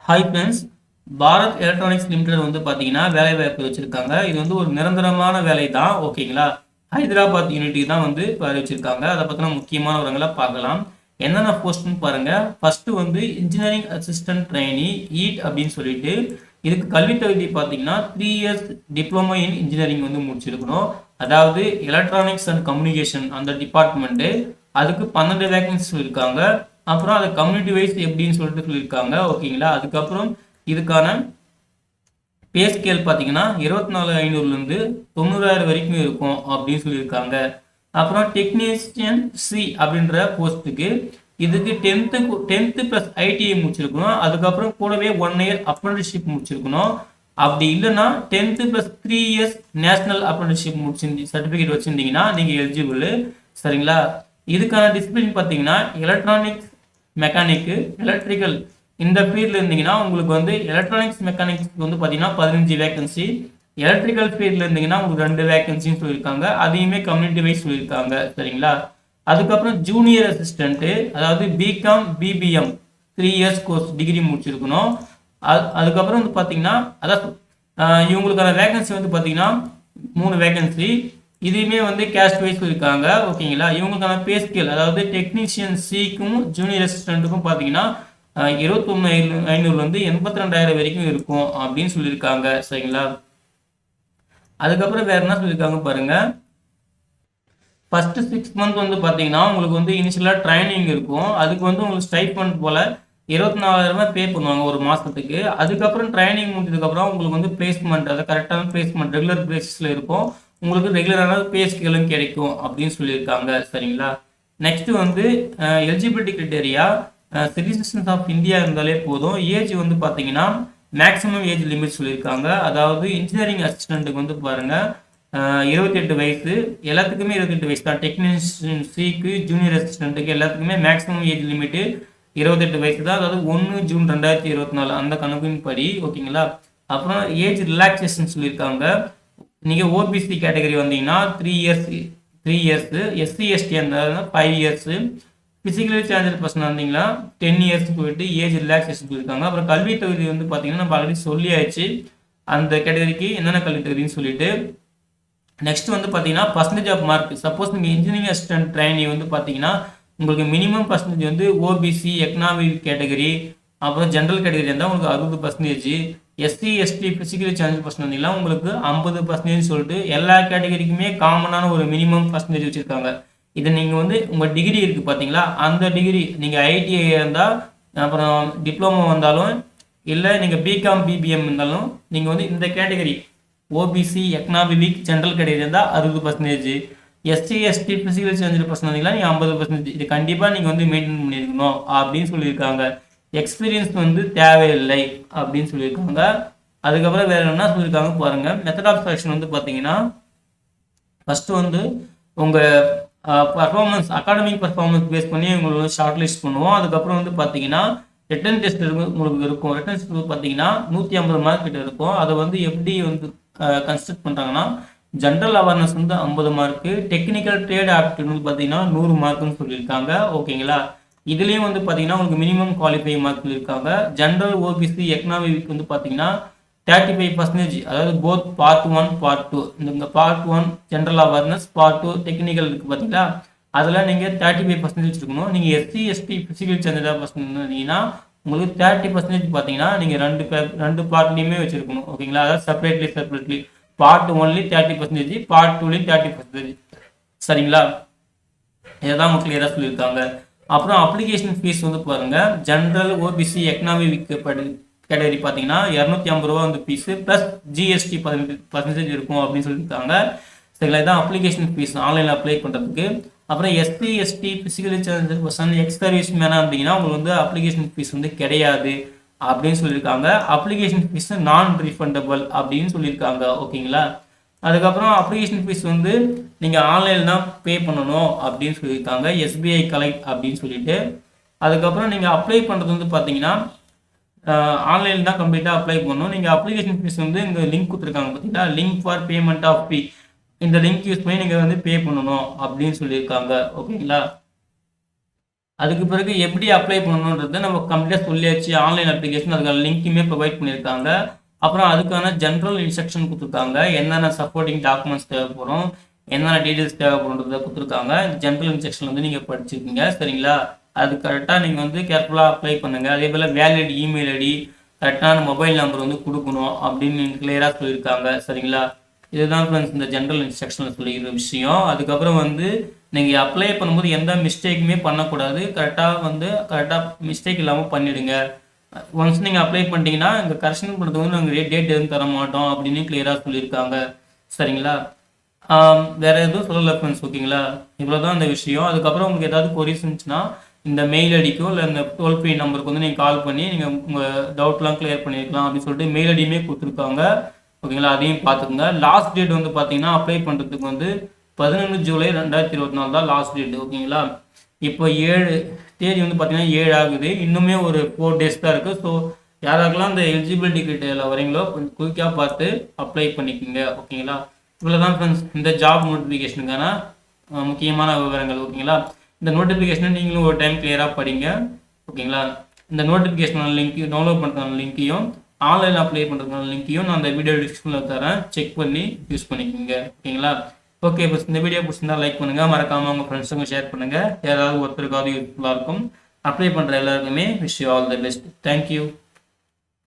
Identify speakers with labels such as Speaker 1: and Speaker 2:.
Speaker 1: Hi friends. Bharat electronics limited வந்து பார்த்தீங்கன்னா வேலை வாய்ப்பு வச்சிருக்காங்க. இது வந்து ஒரு நிரந்தரமான வேலை தான். ஓகேங்களா? ஹைதராபாத் யூனிட்டி தான் வந்து இப்போ அறிவிச்சிருக்காங்க. அதை பற்றின முக்கியமான விவரங்களை பார்க்கலாம். என்னென்ன போஸ்ட்னு பாருங்க. ஃபர்ஸ்ட் வந்து இன்ஜினியரிங் அசிஸ்டன்ட் ட்ரைனி ஈட் அப்படின்னு சொல்லிட்டு இதுக்கு கல்வி தகுதி பார்த்தீங்கன்னா 3 இயர்ஸ் டிப்ளமோ இன் இன்ஜினியரிங் வந்து முடிச்சிருக்கணும். அதாவது எலக்ட்ரானிக்ஸ் அண்ட் கம்யூனிகேஷன் அந்த டிபார்ட்மெண்ட்டு அதுக்கு 12 வேகன்சி இருக்காங்க. அப்புறம் அது கம்யூனிட்டி வைஸ் எப்படின்னு சொல்லிட்டு சொல்லியிருக்காங்க. ஓகேங்களா? அதுக்கப்புறம் இதுக்கான பே ஸ்கேல் பார்த்தீங்கன்னா 24,500லேருந்து 90,000 வரைக்கும் இருக்கும் அப்படின்னு சொல்லியிருக்காங்க. அப்புறம் டெக்னீஷியன் சி அப்படின்ற போஸ்ட்டுக்கு இதுக்கு டென்த்து ப்ளஸ் ஐடிஐ முடிச்சிருக்கணும். அதுக்கப்புறம் கூடவே 1 இயர் அப்ரெண்டிஸ்ஷிப் முடிச்சிருக்கணும். அப்படி இல்லைன்னா 10th + 3 இயர்ஸ் நேஷனல் அப்ரெண்டிஸ்ஷிப் முடிச்சிருந்து சர்டிஃபிகேட் வச்சுருந்தீங்கன்னா நீங்கள் எலிஜிபிள். சரிங்களா? இதுக்கான டிசிப்ளின் பார்த்தீங்கன்னா எலக்ட்ரானிக்ஸ் மெக்கானிக்கு எலக்ட்ரிக்கல் இந்த ஃபீல்டில் இருந்தீங்கன்னா உங்களுக்கு வந்து எலக்ட்ரானிக்ஸ் மெக்கானிக்ஸ்க்கு வந்து பார்த்தீங்கன்னா 15 வேகன்சி, எலக்ட்ரிக்கல் ஃபீல்டில் இருந்தீங்கன்னா உங்களுக்கு 2 வேகன்சின்னு சொல்லியிருக்காங்க. அதையுமே கம்யூனிட்டி வைஸ் சொல்லியிருக்காங்க. சரிங்களா? அதுக்கப்புறம் ஜூனியர் அசிஸ்டண்ட்டு அதாவது BCom BBM 3 years course degree முடிச்சிருக்கணும். அதுக்கப்புறம் வந்து பார்த்தீங்கன்னா அதாவது இவங்களுக்கான வேகன்சி வந்து பார்த்தீங்கன்னா 3 வேகன்சி. இதையுமே வந்து கேஸ்ட் வைஸ் இருக்காங்க. ஓகேங்களா? இவங்களுக்கான பே ஸ்கேல் அதாவது டெக்னீஷியன் சிக்கும் ஜூனியர் அசிஸ்டண்ட்டுக்கும் பார்த்தீங்கன்னா 21,500 82,000 வரைக்கும் இருக்கும் அப்படின்னு சொல்லியிருக்காங்க. சரிங்களா? அதுக்கப்புறம் வேற என்ன சொல்லியிருக்காங்க பாருங்க. ஃபர்ஸ்ட் 6 மந்த் வந்து பார்த்தீங்கன்னா உங்களுக்கு வந்து இனிஷியலாக ட்ரைனிங் இருக்கும். அதுக்கு வந்து உங்களுக்கு ஸ்டைபண்ட் போல 24,000 பே பண்ணுவாங்க ஒரு மாதத்துக்கு. அதுக்கப்புறம் ட்ரைனிங் முடிஞ்சதுக்கப்புறம் உங்களுக்கு வந்து பிளேஸ்மெண்ட் அதை கரெக்டான பிளேஸ்மெண்ட் ரெகுலர் பேசிஸில் இருக்கும். உங்களுக்கு ரெகுலரான பே ஸ்கேலும் கிடைக்கும் அப்படின்னு சொல்லியிருக்காங்க. சரிங்களா? நெக்ஸ்ட் வந்து eligibility criteria citizens of India இருந்தாலே போதும். ஏஜ் வந்து பார்த்தீங்கன்னா மேக்ஸிமம் ஏஜ் லிமிட் சொல்லியிருக்காங்க. அதாவது இன்ஜினியரிங் அசிஸ்டண்ட்டுக்கு வந்து பாருங்க 28 வயசு, எல்லாத்துக்குமே 28 வயசு தான். டெக்னீஷியன் சிக்கு ஜூனியர் அசிஸ்டண்ட்டுக்கு எல்லாத்துக்குமே மேக்ஸிமம் ஏஜ் லிமிட்டு 28 வயசு தான். அதாவது 1 ஜூன் 2024 அந்த கணக்கின் படி. ஓகேங்களா? அப்புறம் ஏஜ் ரிலாக்ஸேஷன் சொல்லியிருக்காங்க. நீங்கள் ஓபிசி கேட்டகரி வந்தீங்கன்னா 3 இயர்ஸ், எஸ்சி எஸ்டி இருந்தால் 5 இயர்ஸு, ஃபிசிக்கலி சேலஞ்சர் பர்சன் வந்தீங்கன்னா 10 இயர்ஸ் போயிட்டு ஏஜ் ரிலாக்ஸேஷன் சொல்லியிருக்காங்க. அப்புறம் கல்வி தகுதி வந்து பார்த்தீங்கன்னா நம்ம ஆல்ரெடி சொல்லியாச்சு அந்த கேட்டகரிக்கு என்னென்ன கல்வி தகுதின்னு சொல்லிட்டு. நெக்ஸ்ட் வந்து பார்த்தீங்கன்னா பர்சன்டேஜ் ஆஃப் மார்க். சப்போஸ் நீங்கள் இன்ஜினியரிங் அசிஸ்டன்ட் ட்ரைனி வந்து பார்த்தீங்கன்னா உங்களுக்கு மினிமம் பர்சன்டேஜ் வந்து ஓபிசி எக்கனாமிக் கேட்டகரி அப்புறம் ஜென்ரல் கேட்டகரி இருந்தால் உங்களுக்கு 60%, SC ST physically challenge person வந்தீங்கன்னா உங்களுக்கு 50% சொல்லிட்டு எல்லா கேட்டகரிக்குமே காமனான ஒரு மினிமம் பர்சன்டேஜ் வச்சுருக்காங்க. இதை நீங்கள் வந்து உங்கள் டிகிரி இருக்குது பார்த்தீங்களா, அந்த டிகிரி நீங்கள் ஐடிஐ இருந்தால் அப்புறம் டிப்ளமோ வந்தாலும் இல்லை நீங்கள் பிகாம் பிபிஎம் இருந்தாலும் நீங்கள் வந்து இந்த category OBC economic general category இருந்தால் 60%, SC ST physical challenger person வந்தீங்கன்னா நீங்கள் 50%. இது கண்டிப்பாக நீங்கள் வந்து மெயின்டைன் பண்ணியிருக்கணும் அப்படின்னு சொல்லியிருக்காங்க. எக்ஸ்பீரியன்ஸ் வந்து தேவையில்லை அப்படின்னு சொல்லியிருக்காங்க. அதுக்கப்புறம் வேற என்ன சொல்லியிருக்காங்க பாருங்க. மெத்தட் ஆஃப் செலெக்ஷன் வந்து பார்த்தீங்கன்னா ஃபர்ஸ்ட் வந்து உங்கள் பர்ஃபார்மன்ஸ் அகாடமிக் பர்ஃபார்மன்ஸ் பேஸ் பண்ணி உங்களுக்கு ஷார்ட் லிஸ்ட் பண்ணுவோம். அதுக்கப்புறம் வந்து பார்த்தீங்கன்னா ரிட்டன் டெஸ்ட் உங்களுக்கு இருக்கும். ரிட்டன் டெஸ்ட் பார்த்தீங்கன்னா 150 மார்க் கிட்ட இருக்கும். அதை வந்து எப்படி வந்து கன்ஸ்ட்ரக்ட் பண்ணுறாங்கன்னா ஜென்ரல் அவேர்னஸ் வந்து 50 மார்க்கு, டெக்னிக்கல் ட்ரேட் ஆப்டிடியூட் வந்து பார்த்தீங்கன்னா 100 மார்க்குன்னு சொல்லியிருக்காங்க. ஓகேங்களா? இதுலேயும் வந்து பார்த்தீங்கன்னா உங்களுக்கு மினிமம் குவாலிஃபை மார்க் சொல்லியிருக்காங்க. ஜென்ரல் ஓபிசி எக்கனாமிக் வந்து பார்த்தீங்கன்னா 35%, அதாவது போத் பார்ட் 1 பார்ட் 2. இந்த part 1 general awareness, part 2 technical இருக்குது பார்த்தீங்களா, அதில் நீங்கள் 35% வச்சுருக்கணும். நீங்கள் SC ST physical challenger person இருந்தீங்கன்னா உங்களுக்கு 30% பார்த்தீங்கன்னா நீங்கள் ரெண்டு பார்ட்லேயுமே வச்சுருக்கணும். ஓகேங்களா? அதாவது செப்பரேட்லி பார்ட் 1 30%, பார்ட் 2 30%. சரிங்களா? இதான் உங்களுக்கு கிளியராக சொல்லியிருக்காங்க. அப்புறம் அப்ளிகேஷன் ஃபீஸ் வந்து பாருங்க. ஜென்ரல் ஓபிசி எக்கனாமிக் கேட்டகரி பார்த்தீங்கன்னா 250 ரூபா வந்து ஃபீஸு ப்ளஸ் ஜிஎஸ்டி 18% இருக்கும் அப்படின்னு சொல்லியிருக்காங்க. சரிங்களா? இதான் அப்ளிகேஷன் ஃபீஸ் ஆன்லைனில் அப்ளை பண்ணுறதுக்கு. அப்புறம் SC ST physically challenger person ex service மேனாக இருந்தீங்கன்னா உங்களுக்கு வந்து அப்ளிகேஷன் ஃபீஸ் வந்து கிடையாது அப்படின்னு சொல்லியிருக்காங்க. அப்ளிகேஷன் ஃபீஸ் நான் ரீஃபண்டபிள் அப்படின்னு சொல்லியிருக்காங்க. ஓகேங்களா? அதுக்கப்புறம் அப்ளிகேஷன் ஃபீஸ் வந்து நீங்கள் ஆன்லைனில் தான் பே பண்ணணும் அப்படின்னு சொல்லியிருக்காங்க. எஸ்பிஐ கலெக்ட் அப்படின்னு சொல்லிட்டு. அதுக்கப்புறம் நீங்கள் அப்ளை பண்ணுறது வந்து பார்த்தீங்கன்னா ஆன்லைனில் தான் கம்ப்ளீட்டாக அப்ளை பண்ணணும். நீங்கள் அப்ளிகேஷன் ஃபீஸ் வந்து இங்கே லிங்க் கொடுத்துருக்காங்க பார்த்தீங்கன்னா, லிங்க் ஃபார் பேமெண்ட் ஆஃப் ஃபீ, இந்த லிங்க் யூஸ் பண்ணி நீங்கள் வந்து பே பண்ணணும் அப்படின்னு சொல்லியிருக்காங்க. ஓகேங்களா? அதுக்கு பிறகு எப்படி அப்ளை பண்ணணுன்றத நம்ம கம்ப்ளீட்டாக சொல்லியாச்சு. ஆன்லைன் அப்ளிகேஷன் அதுக்கான லிங்க்குமே ப்ரொவைட் பண்ணியிருக்காங்க. அப்புறம் அதுக்கான ஜென்ரல் இன்ஸ்ட்ரக்ஷன் கொடுத்துருக்காங்க. என்னென்ன சப்போர்ட்டிங் டாக்குமெண்ட்ஸ் தேவைப்படும், என்னென்ன டீட்டெயில்ஸ் தேவைப்படுன்றத கொடுத்துருக்காங்க. ஜென்ரல் இன்ஸ்ட்ரக்ஷன் வந்து நீங்கள் படிச்சிருக்கீங்க சரிங்களா. அது கரெக்டாக நீங்கள் வந்து கேர்ஃபுல்லாக அப்ளை பண்ணுங்கள். அதே போல் வேலிட் இமெயில் ஐடி, கரெக்டான மொபைல் நம்பர் வந்து கொடுக்கணும் அப்படின்னு கிளியராக சொல்லியிருக்காங்க சரிங்களா. இதுதான் ஃப்ரெண்ட்ஸ் இந்த ஜென்ரல் இன்ஸ்ட்ரக்ஷனில் சொல்லிக்கிற விஷயம். அதுக்கப்புறம் வந்து நீங்கள் அப்ளை பண்ணும்போது எந்த மிஸ்டேக்குமே பண்ணக்கூடாது. கரெக்டாக மிஸ்டேக் இல்லாமல் பண்ணிவிடுங்க. ஒன்ஸ் நீங்கள் அப்ளை பண்ணிட்டீங்கன்னா இங்கே கரெக்ஷன் பண்ணுறது வந்து நாங்கள் டேட் எதுவும் தர மாட்டோம் அப்படின்னு கிளியராக சொல்லியிருக்காங்க சரிங்களா. வேறு எதுவும் சொல்லலை ஃப்ரெண்ட்ஸ் ஓகேங்களா. இவ்வளோ தான் இந்த விஷயம். அதுக்கப்புறம் உங்களுக்கு ஏதாவது கொரிஸ் இருந்துச்சுன்னா இந்த மெயில் ஐடிக்கோ இல்லை இந்த டோல் ஃப்ரீ நம்பருக்கு வந்து நீங்கள் கால் பண்ணி நீங்கள் உங்கள் டவுட்லாம் கிளியர் பண்ணியிருக்கலாம் அப்படின்னு சொல்லிட்டு மெயில் ஐடியுமே கொடுத்துருக்காங்க ஓகேங்களா. அதையும் பார்த்துக்குங்க. லாஸ்ட் டேட் வந்து பார்த்தீங்கன்னா அப்ளை பண்ணுறதுக்கு வந்து 11 ஜூலை 2024 தான் லாஸ்ட் டேட் ஓகேங்களா. இப்போ 7 தேதி வந்து பார்த்தீங்கன்னா 7 ஆகுது. இன்னுமே ஒரு 4 டேஸ் தான் இருக்குது. ஸோ யாராருக்கெல்லாம் இந்த எலிஜிபிலிட்டி கிரிட்டேரியாவில் வரீங்களோ கொஞ்சம் குயிக்காக பார்த்து அப்ளை பண்ணிக்கோங்க ஓகேங்களா. இவ்வளோதான் ஃப்ரெண்ட்ஸ் இந்த ஜாப் நோட்டிஃபிகேஷனுக்கான முக்கியமான விவரங்கள் ஓகேங்களா. இந்த நோட்டிஃபிகேஷனை நீங்களும் ஒரு டைம் கிளியராக படிங்க ஓகேங்களா. இந்த நோட்டிஃபிகேஷனான லிங்க்கையும் டவுன்லோட் பண்ணுறதுக்கான லிங்க்கையும் ஆன்லைன் அப்ளை பண்ணுறதுக்கான லிங்க்கையும் நான் அந்த வீடியோ டிஸ்கிரிப்ஷனில் தரேன். செக் பண்ணி யூஸ் பண்ணிக்கோங்க ஓகேங்களா. ஓகே பஸ் இந்த வீடியோ பிடிச்சிருந்தா லைக் பண்ணுங்கள், மறக்காமல் உங்கள் ஃப்ரெண்ட்ஸுங்க ஷேர் பண்ணுங்கள். யாராவது ஒருத்தருக்காவது யூஸ்ஃபுல்லாக இருக்கும். அப்ளை பண்ணுற எல்லாருக்குமே wish you all the best. Thank you.